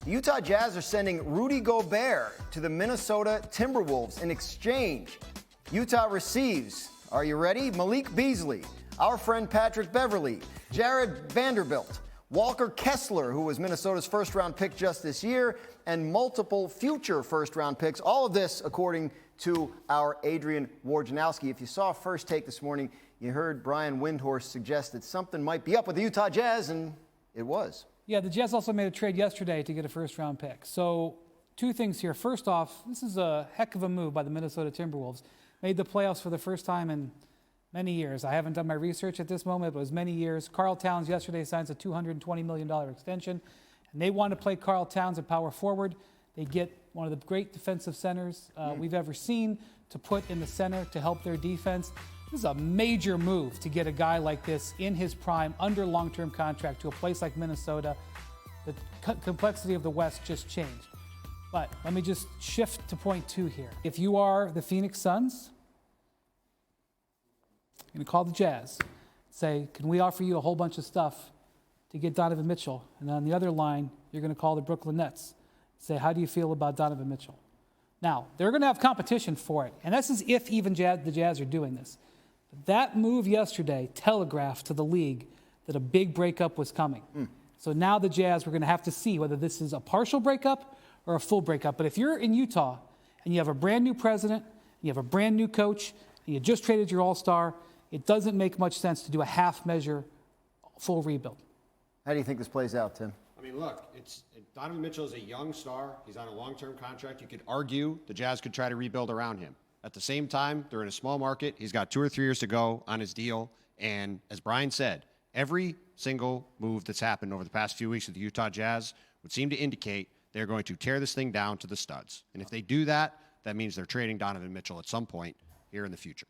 The Utah Jazz are sending Rudy Gobert to the Minnesota Timberwolves in exchange. Utah receives, are you ready? Malik Beasley, our friend Patrick Beverley, Jared Vanderbilt, Walker Kessler, who was Minnesota's first-round pick just this year, and multiple future first-round picks. All of this, according to our Adrian Wojnarowski. If you saw First Take this morning, you heard Brian Windhorst suggest that something might be up with the Utah Jazz, and it was. Yeah, the Jazz also made a trade yesterday to get a first-round pick. So two things here. First off, this is a heck of a move by the Minnesota Timberwolves. Made the playoffs for the first time in many years. I haven't done my research at this moment, but it was many years. Karl Towns yesterday signs a $220 million extension, and they want to play Karl Towns at power forward. They get one of the great defensive centers we've ever seen to put in the center to help their defense. This is a major move to get a guy like this in his prime under long-term contract to a place like Minnesota. The complexity of the West just changed. But let me just shift to point 2 here. If you are the Phoenix Suns, you're going to call the Jazz, say, can we offer you a whole bunch of stuff to get Donovan Mitchell? And on the other line, you're going to call the Brooklyn Nets, say, how do you feel about Donovan Mitchell? Now, they're going to have competition for it, and this is if even the Jazz are doing this. But that move yesterday telegraphed to the league that a big breakup was coming. So now the Jazz, we're going to have to see whether this is a partial breakup or a full breakup. But if you're in Utah and you have a brand new president, you have a brand new coach, and you just traded your all-star, it doesn't make much sense to do a half-measure full rebuild. How do you think this plays out, Tim? I mean, look, Donovan Mitchell is a young star. He's on a long-term contract. You could argue the Jazz could try to rebuild around him. At the same time, they're in a small market. He's got 2 or 3 years to go on his deal. And as Brian said, every single move that's happened over the past few weeks with the Utah Jazz would seem to indicate they're going to tear this thing down to the studs. And if they do that, that means they're trading Donovan Mitchell at some point here in the future.